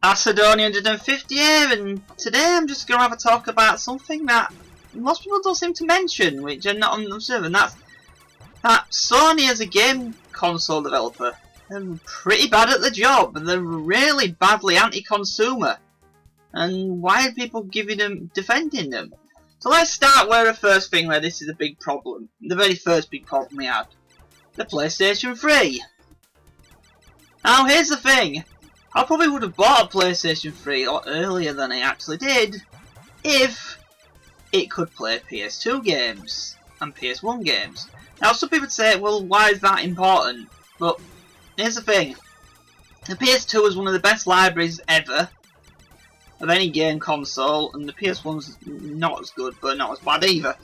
Acidoni 150 here, and today I'm just going to have a talk about something that most people don't seem to mention, which are not observed, and that's that Sony as a game console developer, they're pretty bad at the job, and they're really badly anti-consumer. And why are people defending them? So let's start where the first thing where this is a big problem. The very first big problem we had. The PlayStation 3. Now here's the thing. I probably would have bought a PlayStation 3 a lot earlier than I actually did if it could play PS2 games and PS1 games. Now some people say, well, why is that important? But here's the thing. The PS2 is one of the best libraries ever of any game console, and the PS1's not as good, but not as bad either.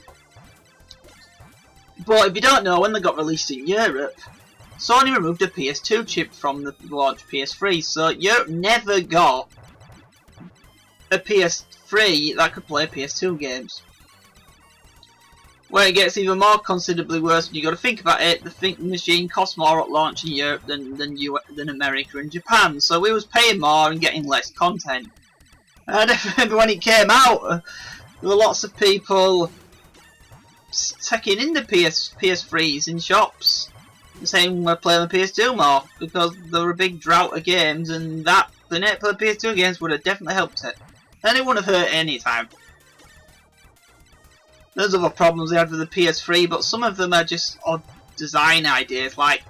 But if you don't know, when they got released in Europe, Sony removed a PS2 chip from the launch PS3, so Europe never got a PS3 that could play PS2 games. Where it gets even more considerably worse, when you got to think about it, the machine costs more at launch in Europe than America and Japan, so we was paying more and getting less content. And I remember when it came out, there were lots of people taking in the PS3s in shops, saying we're playing the PS2 more because there were a big drought of games, and that the net for the PS2 games would have definitely helped it. And it wouldn't have hurt any time. There's other problems they had with the PS3, but some of them are just odd design ideas, like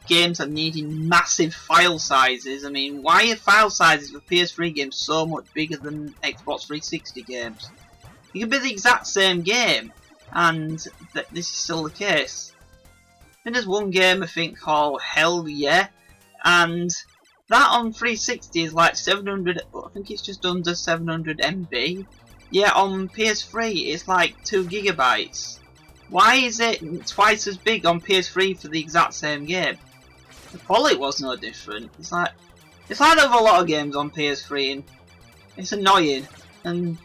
games are needing massive file sizes. I mean, why are file sizes for PS3 games so much bigger than Xbox 360 games? It could be the exact same game, and this is still the case. And there's one game I think called Hell Yeah, and that on 360 is like 700. I think it's just under 700 MB. Yeah, on PS3 it's like 2 gigabytes. Why is it twice as big on PS3 for the exact same game? The quality was no different. It's like there were a lot of games on PS3, and it's annoying. And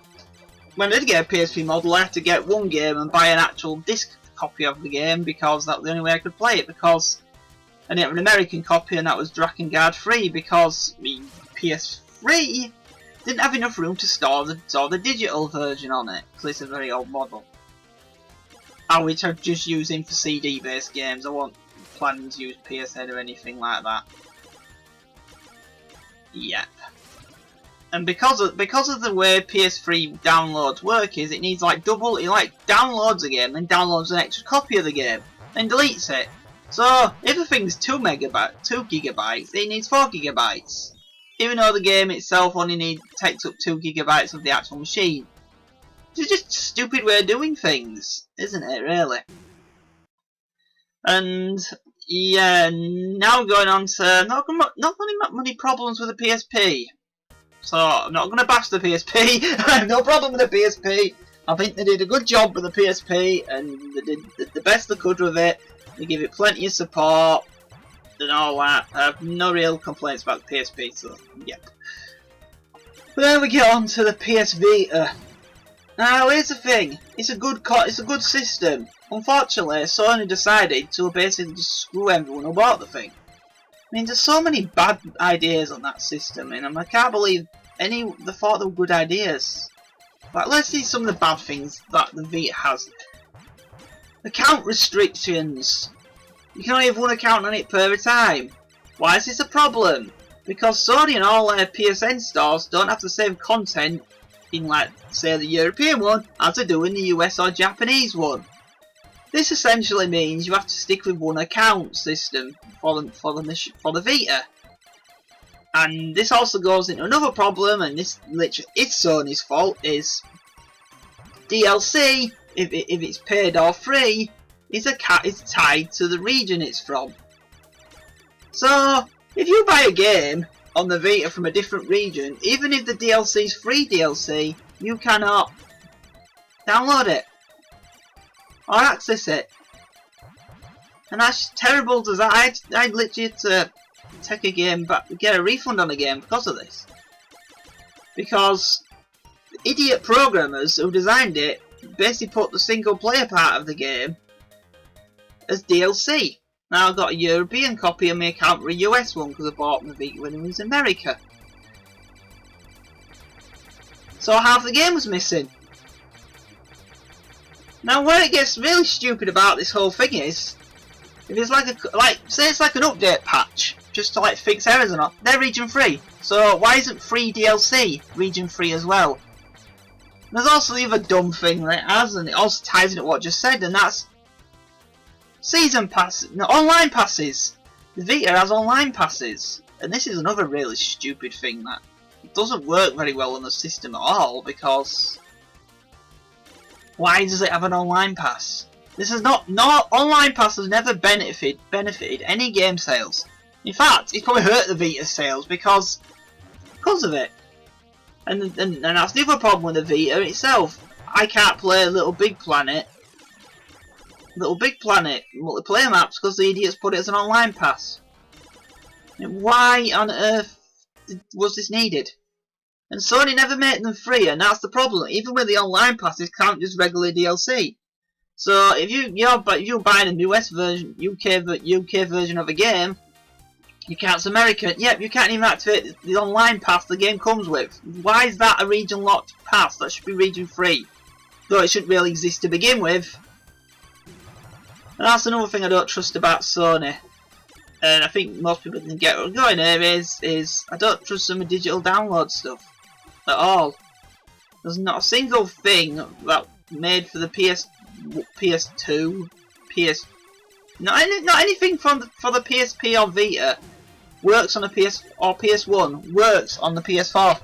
when I did get a PSP model, I had to get one game and buy an actual disc copy of the game because that was the only way I could play it. Because I didn't have an American copy, and that was Drakengard free because the PS3 didn't have enough room to store the digital version on it, because it's a very old model. Which I'm just using for CD-based games. I won't plan to use PSN or anything like that. Yep. And because of the way PS3 downloads work is it needs like double. It like downloads a game, then downloads an extra copy of the game, then deletes it. So if a thing's 2 gigabytes, it needs 4 gigabytes. Even though the game itself only takes up 2 gigabytes of the actual machine. It's just a stupid way of doing things, isn't it, really? And yeah, now going on to not many problems with the PSP. So I'm not going to bash the PSP. I have no problem with the PSP. I think they did a good job with the PSP, and they did the best they could with it. They give it plenty of support and all that. I have no real complaints about the PSP. So yeah. But then we get on to the PS Vita. Now here's the thing, it's a good system. Unfortunately, Sony decided to basically just screw everyone who bought the thing. I mean, there's so many bad ideas on that system, and I can't believe they thought they were good ideas. Like, let's see some of the bad things that the Vita has. Account restrictions. You can only have one account on it per time. Why is this a problem? Because Sony and all their PSN stores don't have the same content in, like, say, the European one as they do in the US or Japanese one. This essentially means you have to stick with one account system for the Vita. And this also goes into another problem, and this literally is Sony's fault, is DLC, if it's paid or free, is tied to the region it's from. So, if you buy a game on the Vita from a different region, even if the DLC is free DLC, you cannot download it or access it. And that's terrible. I'd literally had to take a game back, get a refund on a game because of this. Because the idiot programmers who designed it basically put the single player part of the game as DLC. Now I've got a European copy of my account for a US one because I bought my Vita when it was in America. so half the game was missing. Now where it gets really stupid about this whole thing is, if it's say it's like an update patch, just to like fix errors or not, they're region free. So why isn't free DLC region free as well? And there's also the other dumb thing that it has, and it also ties into what I just said, and that's season passes, no, online passes. The Vita has online passes, and this is another really stupid thing that doesn't work very well on the system at all, because why does it have an online pass? This is no online pass has never benefited any game sales. In fact, it's probably hurt the Vita sales because of it. And that's the other problem with the Vita itself. I can't play Little Big Planet multiplayer maps because the idiots put it as an online pass. Why on earth was this needed? And Sony never made them free, and that's the problem. Even with the online passes, can't just regular DLC. So if you're buying a US version, UK version of a game, you can't. It's American. Yep, you can't even activate the online pass the game comes with. Why is that a region locked pass? That should be region free, though it shouldn't really exist to begin with. And that's another thing I don't trust about Sony. And I think most people can get what I'm going here is I don't trust them with digital download stuff at all. There's not a single thing that made for the PS2, not anything for the PSP or Vita works on the PS or PS1 works on the PS4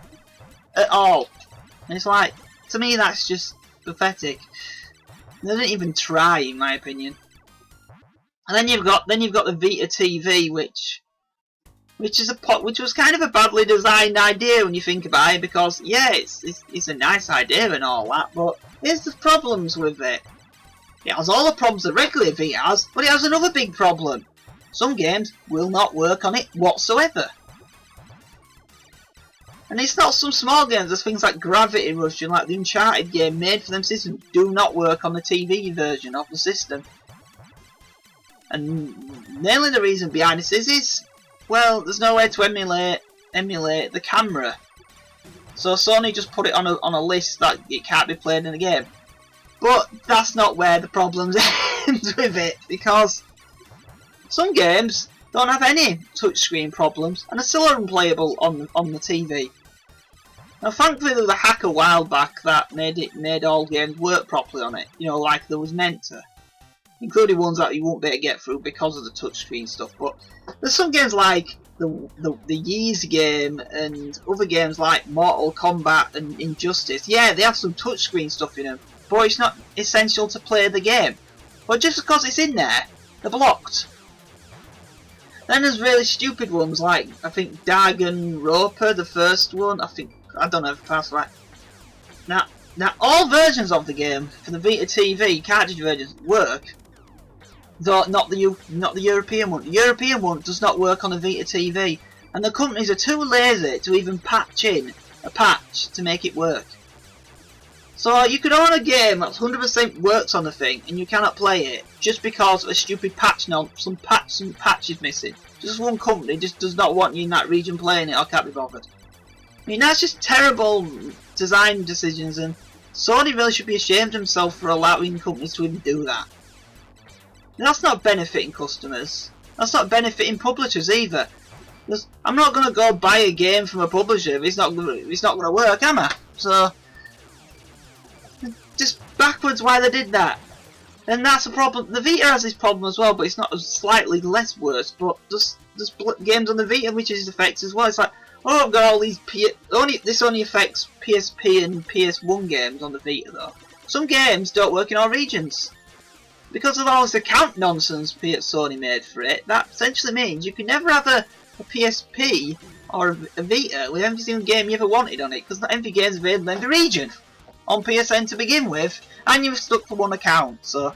at all. And it's like, to me that's just pathetic. They didn't even try, in my opinion. And then you've got the Vita TV, which was kind of a badly designed idea when you think about it, because yeah, it's a nice idea and all that, but here's the problems with it. It has all the problems that regular Vita has, but it has another big problem. Some games will not work on it whatsoever. And it's not some small games, there's things like Gravity Rush and like the Uncharted game made for them systems do not work on the TV version of the system. And mainly the reason behind this is, well, there's no way to emulate the camera. So Sony just put it on a list that it can't be played in a game. But that's not where the problems end with it, because some games don't have any touchscreen problems and are still unplayable on the TV. Now thankfully there was a hack a while back that made all games work properly on it, you know, like there was meant to. Including ones that you won't be able to get through because of the touchscreen stuff. But there's some games like the Yeez game and other games like Mortal Kombat and Injustice. Yeah, they have some touchscreen stuff in them, but it's not essential to play the game. But just because it's in there, they're blocked. Then there's really stupid ones like, I think Danganronpa, the first one. I don't know if that's right. Now all versions of the game for the Vita TV cartridge versions work. Though not the European one. The European one does not work on the Vita TV, and the companies are too lazy to even patch in a patch to make it work. So you could own a game that 100% works on the thing, and you cannot play it just because of a stupid patch. Some patch is missing. Just one company just does not want you in that region playing it, or can't be bothered. I mean, that's just terrible design decisions, and Sony really should be ashamed of himself for allowing companies to even do that. And that's not benefiting customers. That's not benefiting publishers either. I'm not going to go buy a game from a publisher if it's not going to work, am I? So, just backwards why they did that. And that's a problem. The Vita has this problem as well, but it's not slightly less worse. But there's games on the Vita which is affects as well. It's like, oh, I've got all these this only affects PSP and PS1 games on the Vita though. Some games don't work in all regions. Because of all this account nonsense Sony made for it, that essentially means you can never have a PSP or a Vita with every single game you ever wanted on it, because not every game is available in the region on PSN to begin with, and you're stuck for one account. So,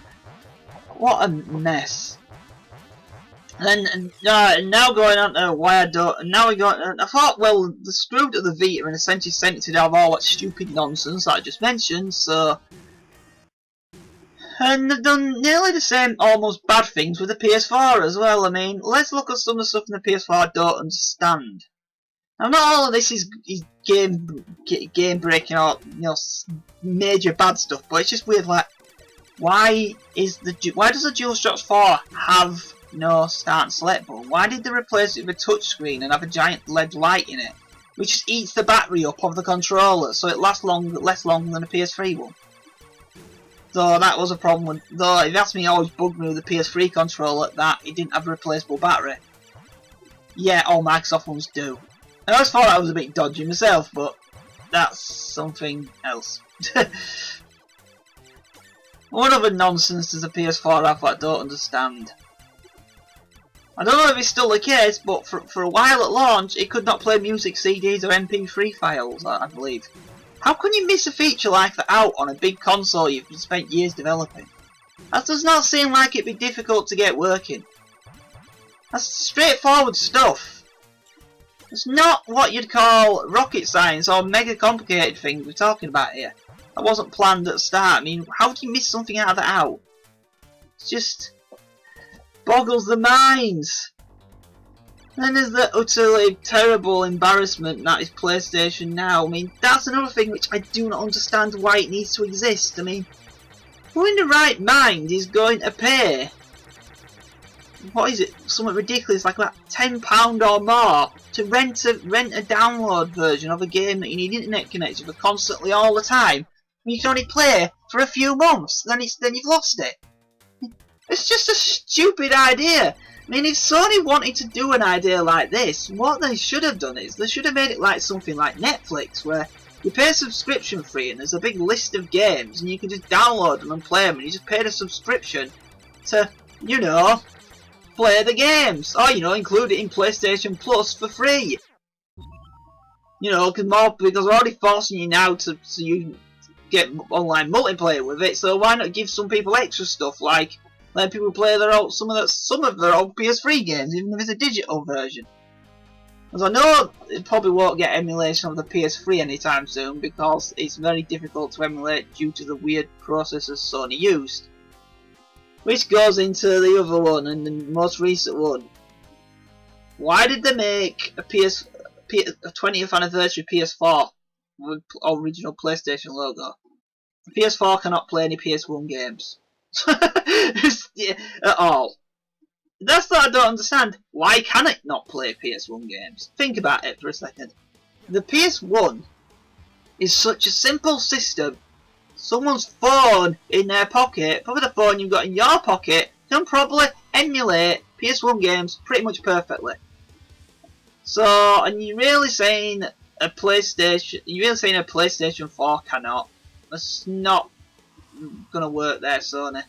what a mess. And then now going on to why I don't. Now we got. I thought, well, they screwed at the Vita and essentially sent it to have all that stupid nonsense that I just mentioned. So. And they've done nearly the same almost bad things with the PS4 as well. I mean, let's look at some of the stuff in the PS4 I don't understand. Now, not all of this is game breaking or major bad stuff, but it's just weird. Like, why does the DualShock 4 have no start and select button? Why did they replace it with a touchscreen and have a giant LED light in it, which just eats the battery up of the controller, so it lasts less long than a PS3 one? Though that was a problem. Though if you ask me, it always bugged me with the PS3 controller that it didn't have a replaceable battery. Yeah, all Microsoft ones do. I always thought that was a bit dodgy myself, but that's something else. What other nonsense does the PS4 have that I don't understand? I don't know if it's still the case, but for a while at launch, it could not play music CDs or MP3 files, I believe. How can you miss a feature like that out on a big console you've spent years developing? That does not seem like it'd be difficult to get working. That's straightforward stuff. It's not what you'd call rocket science or mega complicated things we're talking about here. That wasn't planned at the start. I mean, how do you miss something out of that out? It just boggles the mind. Then there's the utterly terrible embarrassment that is PlayStation Now. I mean, that's another thing which I do not understand why it needs to exist. I mean, who in the right mind is going to pay, what is it, something ridiculous like about £10 or more to rent a download version of a game that you need internet connection for constantly all the time? You can only play for a few months, then you've lost it. It's just a stupid idea. I mean, if Sony wanted to do an idea like this, what they should have done is they should have made it like something like Netflix, where you pay a subscription fee and there's a big list of games and you can just download them and play them, and you just pay the subscription to, play the games, or include it in PlayStation Plus for free. Because they're already forcing you now to you get online multiplayer with it, so why not give some people extra stuff, like let people play some of their old PS3 games, even if it's a digital version. As I know it probably won't get emulation of the PS3 anytime soon, because it's very difficult to emulate due to the weird processors Sony used. Which goes into the other one, and the most recent one. Why did they make a 20th anniversary PS4 with original PlayStation logo? The PS4 cannot play any PS1 games. At all. That's what I don't understand. Why can it not play PS1 games? Think about it for a second. The PS1 is such a simple system. Someone's phone in their pocket, probably the phone you've got in your pocket, can probably emulate PS1 games pretty much perfectly. So, and you're really saying a PlayStation 4 cannot? That's not gonna work there, Sony.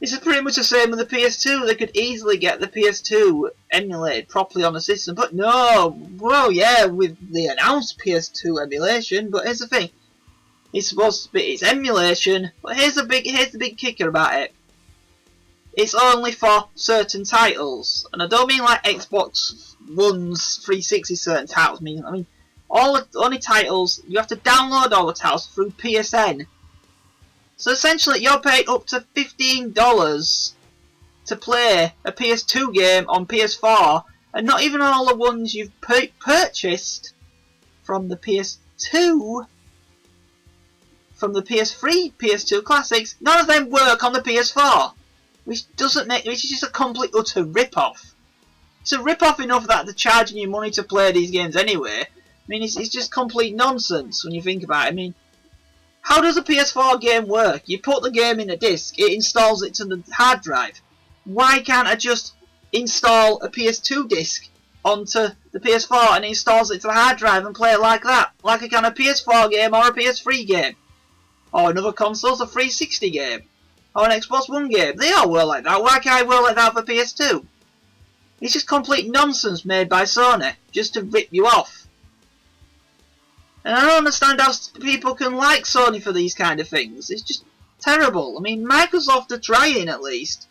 It's pretty much the same with the PS2. They could easily get the PS2 emulated properly on the system, but no. Well, yeah, with the announced PS2 emulation, but here's the thing. It's supposed to be it's emulation, but here's the big kicker about it. It's only for certain titles, and I don't mean like Xbox One's 360 certain titles. I mean all the only titles you have to download all the titles through PSN. So essentially, you're paying up to $15 to play a PS2 game on PS4, and not even all the ones you've purchased from the PS2. From the PS3, PS2 classics, none of them work on the PS4, which is just a complete utter rip-off. It's a rip-off enough that they're charging you money to play these games anyway. I mean, it's just complete nonsense when you think about it. I mean, how does a PS4 game work? You put the game in a disc, it installs it to the hard drive. Why can't I just install a PS2 disc onto the PS4 and it installs it to the hard drive and play it like that? Like I can a PS4 game or a PS3 game? Or another console's a 360 game. Or an Xbox One game. They all work like that. Why can't I work like that for PS2? It's just complete nonsense made by Sony, just to rip you off. And I don't understand how people can like Sony for these kind of things. It's just terrible. I mean, Microsoft are trying at least.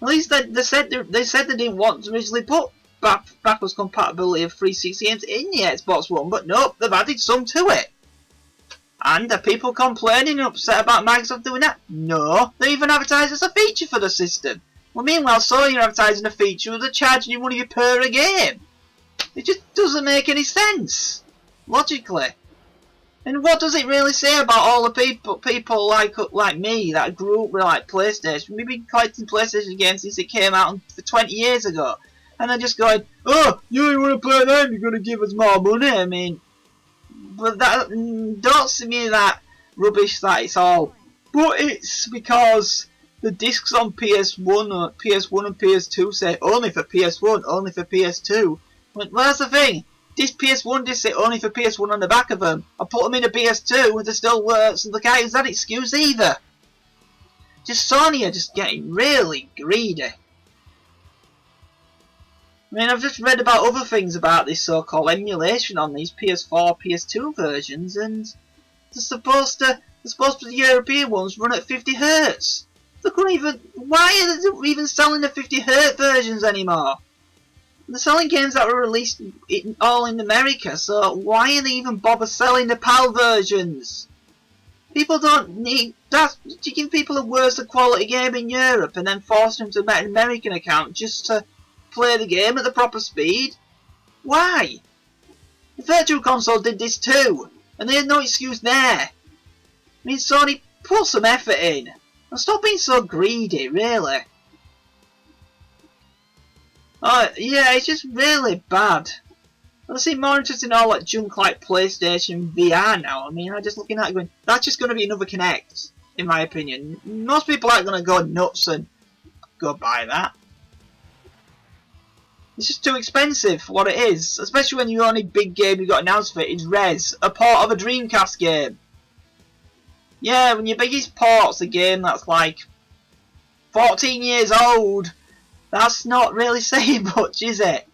At least they said they didn't want to originally put backwards compatibility of 360 games in the Xbox One, but nope, they've added some to it. And are people complaining and upset about Microsoft doing that? No, they even advertise as a feature for the system. Well, meanwhile, Sony are advertising a feature where they're charging you money per a game. It just doesn't make any sense, logically. And what does it really say about all the people like me that grew up with like PlayStation? We've been collecting PlayStation games since it came out for 20 years ago. And they're just going, oh, you want to play them, you're going to give us more money. I mean, but that, don't see me that rubbish that it's all. But it's because the discs on PS1 and PS2 say only for PS1, only for PS2. Well, that's the thing. This PS1 disc say only for PS1 on the back of them. I put them in a PS2 and they still work, so they can't use that excuse either. Just Sony are just getting really greedy. I mean, I've just read about other things about this so-called emulation on these PS4, PS2 versions, and they're supposed to the European ones run at 50 Hz. They couldn't even. Why are they even selling the 50 Hz versions anymore? They're selling games that were released all in America, so why are they even bother selling the PAL versions? People don't need that. You give people a worse quality game in Europe and then force them to make an American account just to play the game at the proper speed? Why? The Virtual Console did this too, and they had no excuse there. I mean, Sony, put some effort in, and stop being so greedy, really. Oh, yeah, it's just really bad. I seem more interested in all that junk like PlayStation VR now. I mean, I'm just looking at it going, that's just going to be another Kinect, in my opinion. Most people aren't going to go nuts and go buy that. It's just too expensive for what it is, especially when the only big game you got announced for it is Rez, a port of a Dreamcast game. Yeah, when your biggest port's a game that's like 14 years old, that's not really saying much, is it?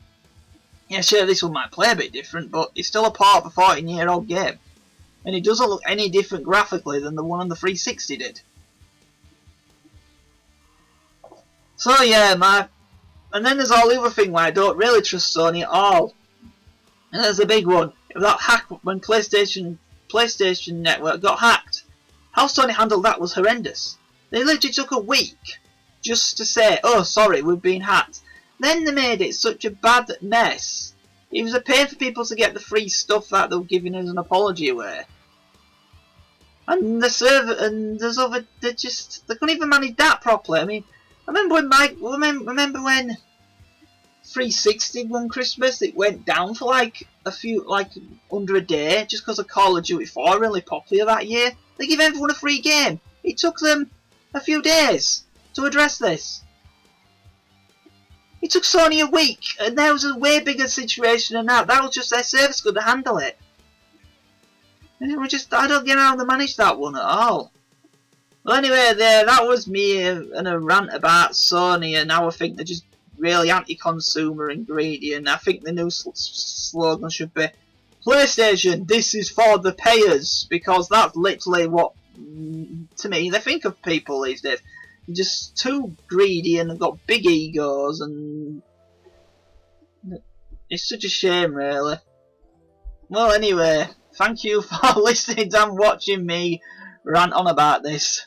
Yeah, sure, this one might play a bit different, but it's still a port of a 14-year-old game. And it doesn't look any different graphically than the one on the 360 did. So yeah, and then there's all the other thing where I don't really trust Sony at all. And there's a big one. That hack when PlayStation Network got hacked. How Sony handled that was horrendous. They literally took a week just to say, oh sorry, we've been hacked. Then they made it such a bad mess. It was a pain for people to get the free stuff that they were giving as an apology away. And the server and there's other they couldn't even manage that properly. I mean, I remember when 360 one Christmas it went down for like under a day just because of Call of Duty 4 really popular that year. They give everyone a free game. It took them a few days to address this. It took Sony a week, and that was a way bigger situation than that. That was just their service couldn't handle it. And I don't get how they managed that one at all. Well, anyway, that was me and a rant about Sony, and how I think they're just really anti-consumer and greedy, and I think the new slogan should be, PlayStation, this is for the payers, because that's literally what, to me, they think of people these days. They're just too greedy and they've got big egos, and it's such a shame, really. Well, anyway, thank you for listening and watching me rant on about this.